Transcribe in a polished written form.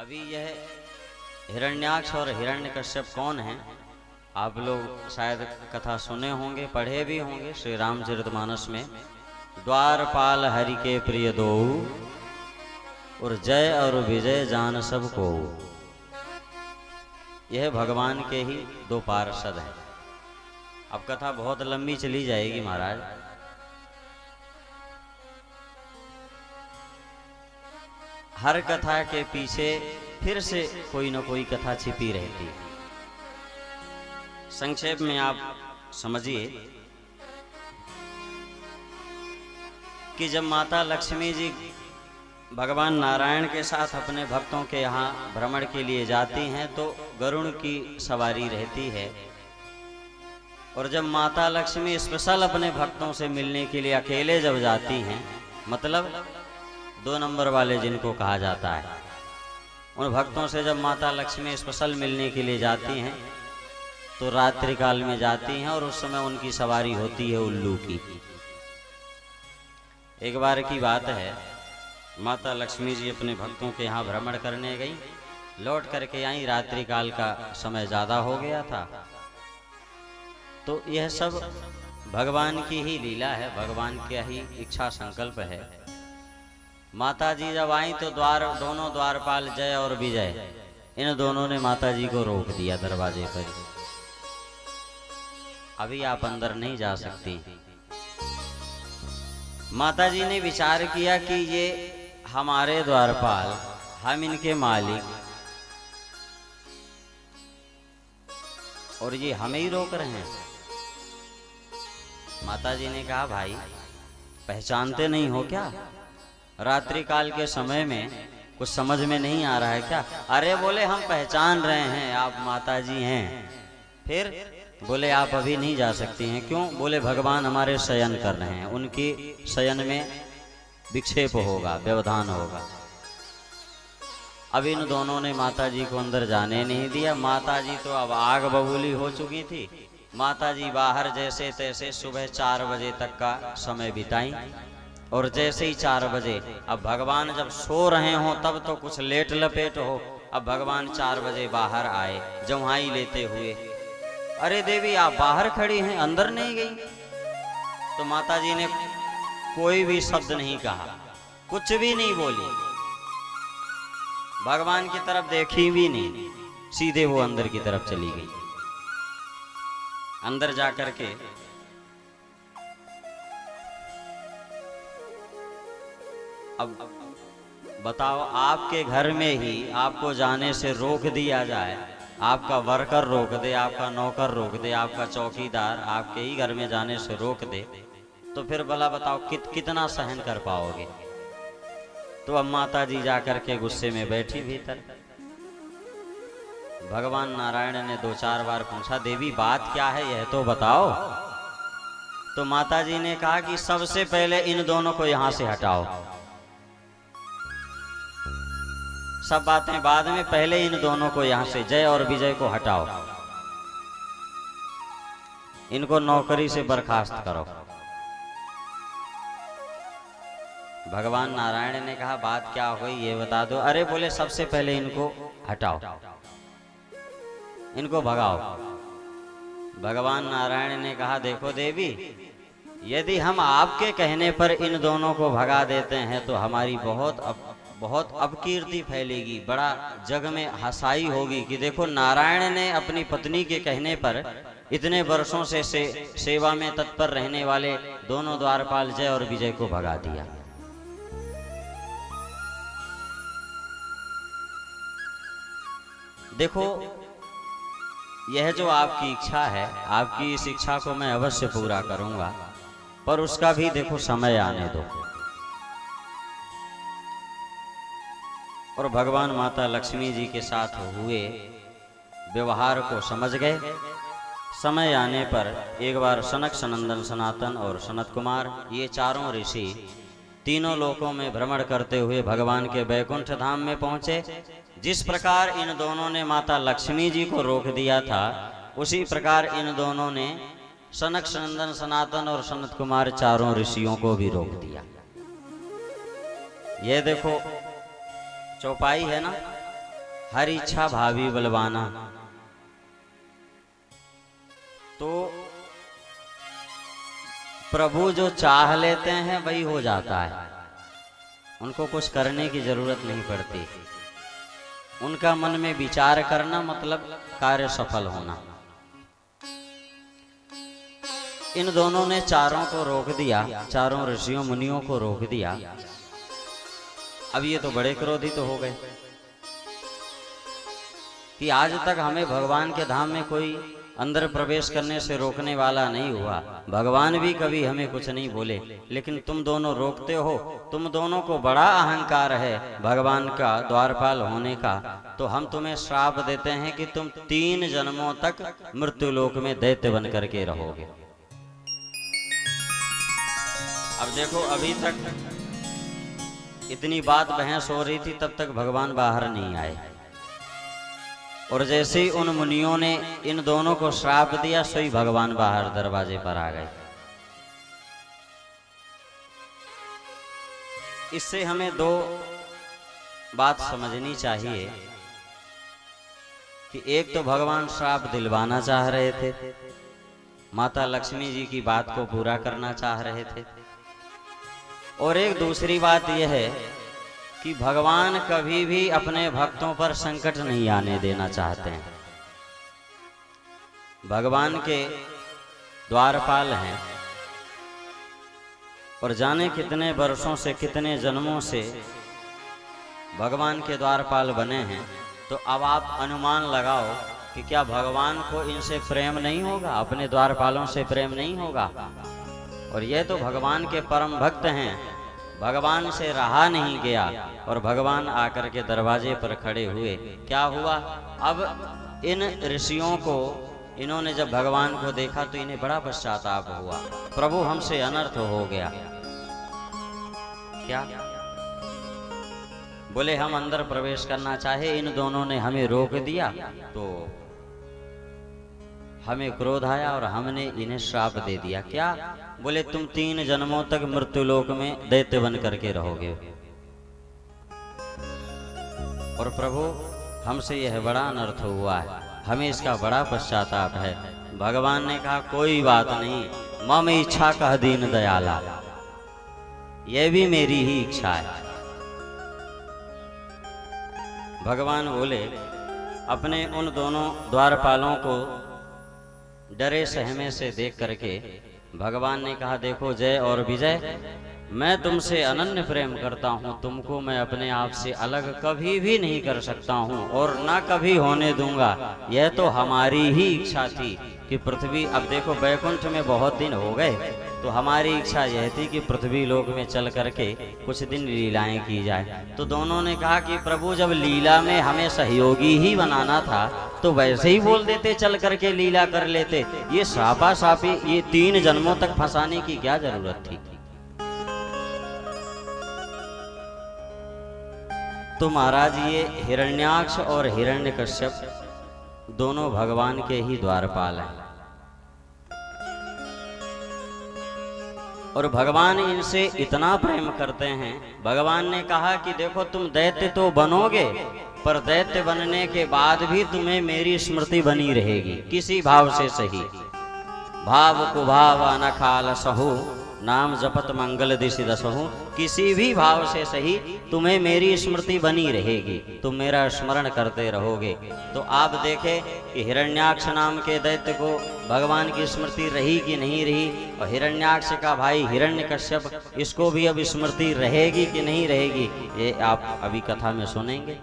अभी यह हिरण्याक्ष और हिरण्यकश्यप कौन हैं? आप लोग शायद कथा सुने होंगे, पढ़े भी होंगे श्री रामचरितमानस में। द्वारपाल हरि के प्रिय दो, और जय और विजय जान सबको। यह भगवान के ही दो पार्षद हैं। अब कथा बहुत लंबी चली जाएगी महाराज। हर कथा के पीछे फिर से कोई न कोई कथा छिपी रहती है। संक्षेप में आप समझिए कि जब माता लक्ष्मी जी भगवान नारायण के साथ अपने भक्तों के यहाँ भ्रमण के लिए जाती हैं तो गरुड़ की सवारी रहती है। और जब माता लक्ष्मी स्पेशल अपने भक्तों से मिलने के लिए अकेले जब जाती हैं, मतलब 2 नंबर वाले जिनको कहा जाता है, उन भक्तों से जब माता लक्ष्मी स्पेशल मिलने के लिए जाती हैं तो रात्रि काल में जाती हैं और उस समय उनकी सवारी होती है उल्लू की। एक बार की बात है, माता लक्ष्मी जी अपने भक्तों के यहाँ भ्रमण करने गई, लौट करके आई, रात्रि काल का समय ज़्यादा हो गया था। तो यह सब भगवान की ही लीला है, भगवान की ही इच्छा संकल्प है। माता जी जब आई तो दोनों द्वारपाल जय और विजय, इन दोनों ने माता जी को रोक दिया दरवाजे पर। अभी आप अंदर नहीं जा सकती। माता जी ने विचार किया कि ये हमारे द्वारपाल, हम इनके मालिक, और ये हमें ही रोक रहे हैं। माता जी ने कहा, भाई पहचानते नहीं हो क्या? रात्रि काल के समय में कुछ समझ में नहीं आ रहा है क्या? अरे बोले हम पहचान रहे हैं, आप माता जी हैं। फिर बोले आप अभी नहीं जा सकती हैं। क्यों? बोले भगवान हमारे शयन कर रहे हैं, उनकी शयन में विक्षेप होगा, व्यवधान होगा। अब इन दोनों ने माता जी को अंदर जाने नहीं दिया। माता जी तो अब आग बबूली हो चुकी थी। माता जी बाहर जैसे तैसे सुबह 4 बजे तक का समय बिताई, और जैसे ही 4 बजे, अब भगवान जब सो रहे हों तब तो कुछ लेट लपेट हो, अब भगवान 4 बजे बाहर आए जम्हाई लेते हुए। अरे देवी आप बाहर खड़ी हैं, अंदर नहीं गई? तो माता जी ने कोई भी शब्द नहीं कहा, कुछ भी नहीं बोली, भगवान की तरफ देखी भी नहीं, सीधे वो अंदर की तरफ चली गई। अंदर जाकर के अब बताओ, आपके घर में ही आपको जाने से रोक दिया जाए, आपका वर्कर रोक दे, आपका नौकर रोक दे, आपका चौकीदार आपके ही घर में जाने से रोक दे, तो फिर भला बताओ कितना सहन कर पाओगे? तो अब माता जी जाकर के गुस्से में बैठी भीतर। भगवान नारायण ने 2-4 बार पूछा, देवी बात क्या है यह तो बताओ। तो माता जी ने कहा कि सबसे पहले इन दोनों को यहां से हटाओ, सब बातें बाद में, पहले इन दोनों को यहां से, जय और विजय को हटाओ, इनको नौकरी से बर्खास्त करो। भगवान नारायण ने कहा, बात क्या हो गई ये बता दो। अरे बोले सबसे पहले इनको हटाओ, इनको भगाओ। भगवान नारायण ने कहा, देखो देवी, यदि हम आपके कहने पर इन दोनों को भगा देते हैं तो हमारी बहुत अपकीर्ति फैलेगी, बड़ा जग में हंसाई होगी कि देखो नारायण ने अपनी पत्नी के कहने पर इतने वर्षों से सेवा में तत्पर रहने वाले दोनों द्वारपाल जय और विजय को भगा दिया। देखो, यह जो आपकी इच्छा है, आपकी इस इच्छा को मैं अवश्य पूरा करूंगा, पर उसका भी देखो समय आने दो। और भगवान माता लक्ष्मी जी के साथ हुए व्यवहार को समझ गए। समय आने पर एक बार सनक, सनंदन, सनातन और सनत कुमार, ये चारों ऋषि तीनों लोकों में भ्रमण करते हुए भगवान के बैकुंठ धाम में पहुंचे। जिस प्रकार इन दोनों ने माता लक्ष्मी जी को रोक दिया था, उसी प्रकार इन दोनों ने सनक, सनंदन, सनातन और सनत कुमार चारों ऋषियों को भी रोक दिया। यह देखो चौपाई है ना, हर इच्छा भावी बलवाना। तो प्रभु जो चाह लेते हैं वही हो जाता है, उनको कुछ करने की जरूरत नहीं पड़ती। उनका मन में विचार करना मतलब कार्य सफल होना। इन दोनों ने चारों को रोक दिया, चारों ऋषियों मुनियों को रोक दिया। अब ये तो बड़े क्रोधित हो गए कि आज तक हमें भगवान के धाम में कोई अंदर प्रवेश करने से रोकने वाला नहीं हुआ, भगवान भी कभी हमें कुछ नहीं बोले, लेकिन तुम दोनों रोकते हो। तुम दोनों को बड़ा अहंकार है भगवान का द्वारपाल होने का, तो हम तुम्हें श्राप देते हैं कि तुम 3 जन्मों तक मृत्यु लोक में दैत्य बन करके रहोगे। अब देखो, अभी तक इतनी बात बहस हो रही थी, तब तक भगवान बाहर नहीं आए। और जैसे ही उन मुनियों ने इन दोनों को श्राप दिया, सोई भगवान बाहर दरवाजे पर आ गए। इससे हमें 2 बात समझनी चाहिए कि एक तो भगवान श्राप दिलवाना चाह रहे थे, माता लक्ष्मी जी की बात को पूरा करना चाह रहे थे, और एक दूसरी बात यह है कि भगवान कभी भी अपने भक्तों पर संकट नहीं आने देना चाहते हैं। भगवान के द्वारपाल हैं और जाने कितने वर्षों से, कितने जन्मों से भगवान के द्वारपाल बने हैं। तो अब आप अनुमान लगाओ कि क्या भगवान को इनसे प्रेम नहीं होगा, अपने द्वारपालों से प्रेम नहीं होगा। और ये तो भगवान के परम भक्त हैं, भगवान से रहा नहीं गया और भगवान आकर के दरवाजे पर खड़े हुए। क्या हुआ, अब इन ऋषियों को, इन्होंने जब भगवान को देखा तो इन्हें बड़ा पश्चाताप हुआ, प्रभु हमसे अनर्थ हो गया। क्या बोले, हम अंदर प्रवेश करना चाहे, इन दोनों ने हमें रोक दिया, तो हमें क्रोध आया और हमने इन्हें श्राप दे दिया। क्या बोले, तुम 3 जन्मों तक मृत्यु लोक में दैत्य बन करके रहोगे। और प्रभु हमसे यह बड़ा अनर्थ हुआ है, हमें इसका बड़ा पश्चाताप है। भगवान ने कहा, कोई बात नहीं, मम इच्छा कह दीन दयाला, यह भी मेरी ही इच्छा है। भगवान बोले, अपने उन दोनों द्वारपालों को डरे सहमे से देख करके भगवान ने कहा, देखो जय और विजय, मैं तुमसे अनन्य प्रेम करता हूँ, तुमको मैं अपने आप से अलग कभी भी नहीं कर सकता हूँ और ना कभी होने दूंगा। यह तो हमारी ही इच्छा थी कि पृथ्वी, अब देखो बैकुंठ में बहुत दिन हो गए, तो हमारी इच्छा यह थी कि पृथ्वी लोक में चल करके कुछ दिन लीलाएं की जाए। तो दोनों ने कहा कि प्रभु, जब लीला में हमें सहयोगी ही बनाना था तो वैसे ही बोल देते, चल करके लीला कर लेते। ये सापा सापी, ये 3 जन्मों तक फंसाने की क्या जरूरत थी। तो महाराज, ये हिरण्याक्ष और हिरण्यकश्यप दोनों भगवान के ही द्वारपाल हैं और भगवान इनसे इतना प्रेम करते हैं। भगवान ने कहा कि देखो, तुम दैत्य तो बनोगे, पर दैत्य बनने के बाद भी तुम्हें मेरी स्मृति बनी रहेगी, किसी भाव से सही। भाव कुभाव अनखाल सहु, नाम जपत मंगल दिशि दसहु, किसी भी भाव से सही तुम्हें मेरी स्मृति बनी रहेगी, तुम मेरा स्मरण करते रहोगे। तो आप देखें कि हिरण्याक्ष नाम के दैत्य को भगवान की स्मृति रही कि नहीं रही, और हिरण्याक्ष का भाई हिरण्यकश्यप, इसको भी अब स्मृति रहेगी कि नहीं रहेगी, ये आप अभी कथा में सुनेंगे।